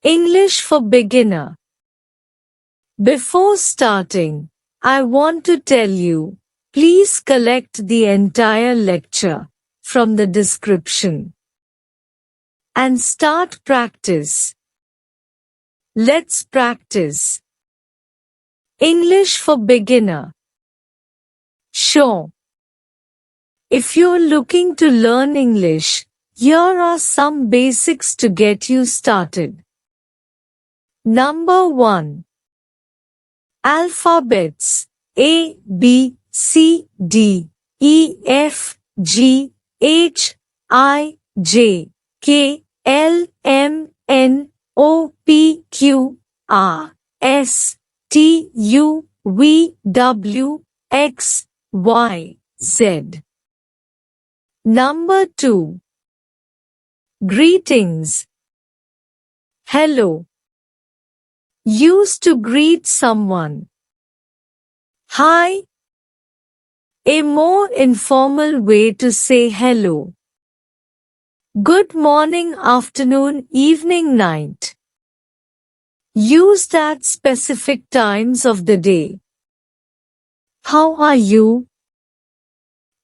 English for beginner. Before starting, I want to tell you, please collect the entire lecture from the description and start practice. Let's practice. English for beginner. Sure. If you're looking to learn English, here are some basics to get you started. Number 1. Alphabets A, B, C, D, E, F, G, H, I, J, K, L, M, N, O, P, Q, R, S, T, U, V, W, X, Y, Z. Number 2. Greetings. Hello. Used to greet someone. Hi. A more informal way to say hello. Good morning, afternoon, evening, night. Used at specific times of the day. How are you?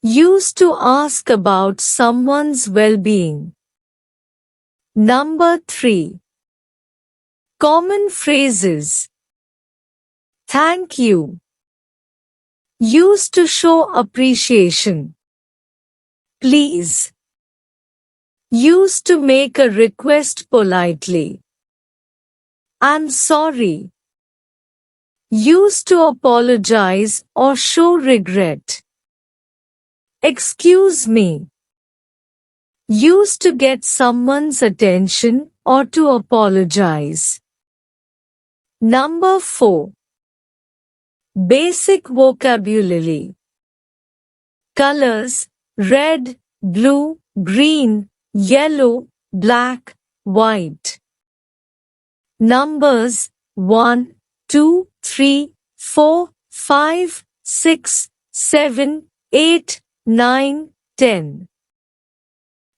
Used to ask about someone's well-being. Number 3. Common phrases. Thank you. Used to show appreciation. Please. Used to make a request politely. I'm sorry. Used to apologize or show regret. Excuse me. Used to get someone's attention or to apologize. Number 4. Basic vocabulary. Colors: red, blue, green, yellow, black, white. Numbers: 1, 2, 3, 4, 5, 6, 7, 8, 9, 10.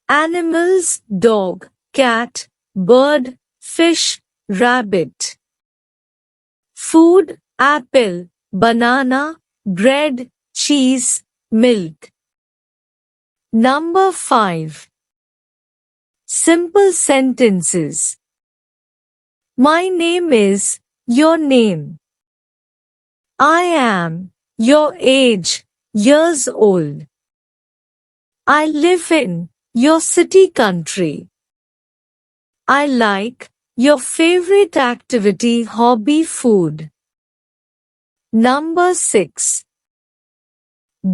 Animals: dog, cat, bird, fish, rabbit. Food: apple, banana, bread, cheese, milk. Number 5. Simple sentences. My name is, your name. I am, your age, years old. I live in, your city, country. I like, your favorite activity, hobby, food. Number 6.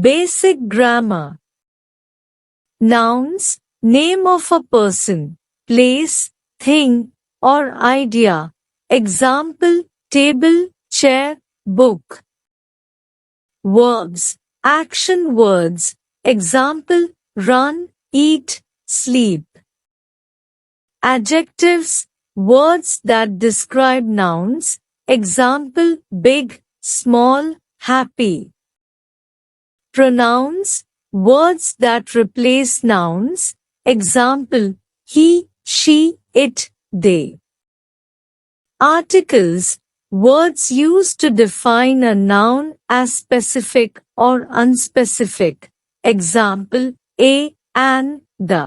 Basic grammar. Nouns: name of a person, place, thing, or idea. Example: table, chair, book. Verbs: action words. Example: run, eat, sleep. Adjectives: words that describe nouns. Example: big, small, happy. Pronouns: words that replace nouns. Example: he, she, it, they. Articles: words used to define a noun as specific or unspecific. Example: a, an, the.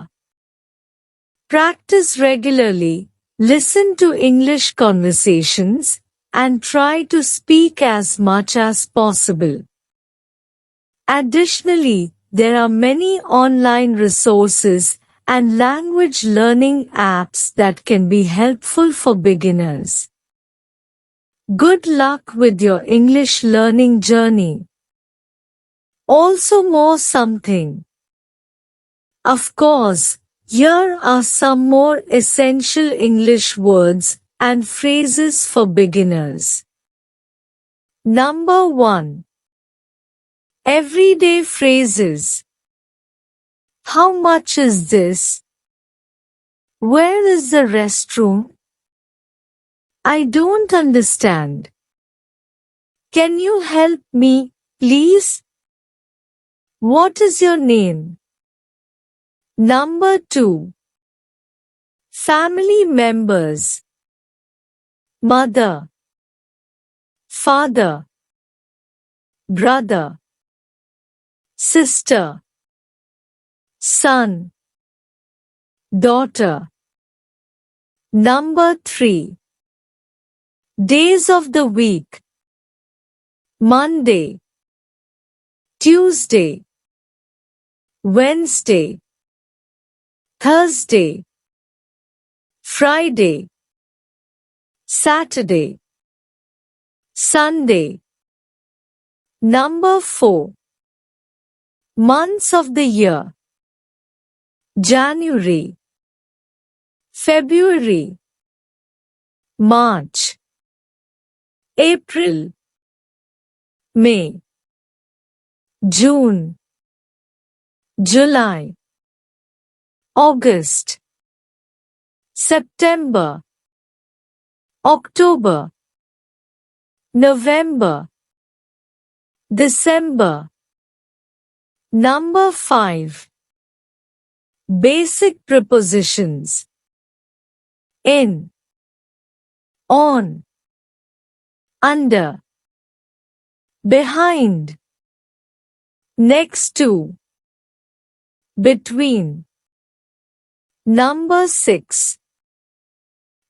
Practice regularly, listen to English conversations, and try to speak as much as possible. Additionally, there are many online resources and language learning apps that can be helpful for beginners. Good luck with your English learning journey. Also more something. Of course, here are some more essential English words and phrases for beginners. Number 1. Everyday phrases. How much is this? Where is the restroom? I don't understand. Can you help me, please? What is your name? Number 2. Family members. mother, father, brother, sister, son, daughter. Number 3. Days of the week: Monday, Tuesday, Wednesday, Thursday, Friday, Saturday, Sunday. Number 4. Months of the year: January, February, March, April, May, June, July, August, September, October, November, December. Number 5. Basic prepositions: in, on, under, behind, next to, between. Number 6.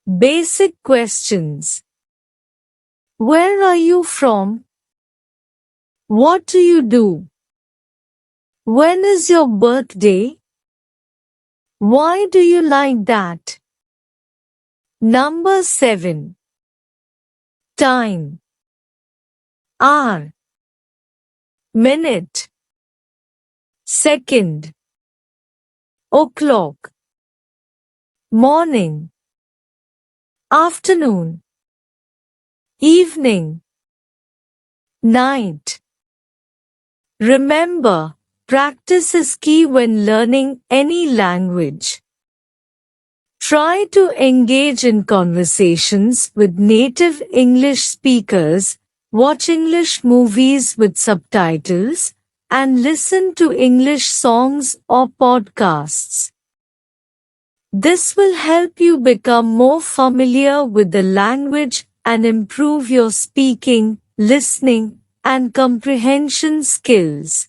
Basic questions: where are you from? What do you do? When is your birthday? Why do you like that? Number 7. Time: hour, minute, second, o'clock, morning, afternoon, evening, night. Remember, practice is key when learning any language. Try to engage in conversations with native English speakers, watch English movies with subtitles, and listen to English songs or podcasts. This will help you become more familiar with the language and improve your speaking, listening, and comprehension skills.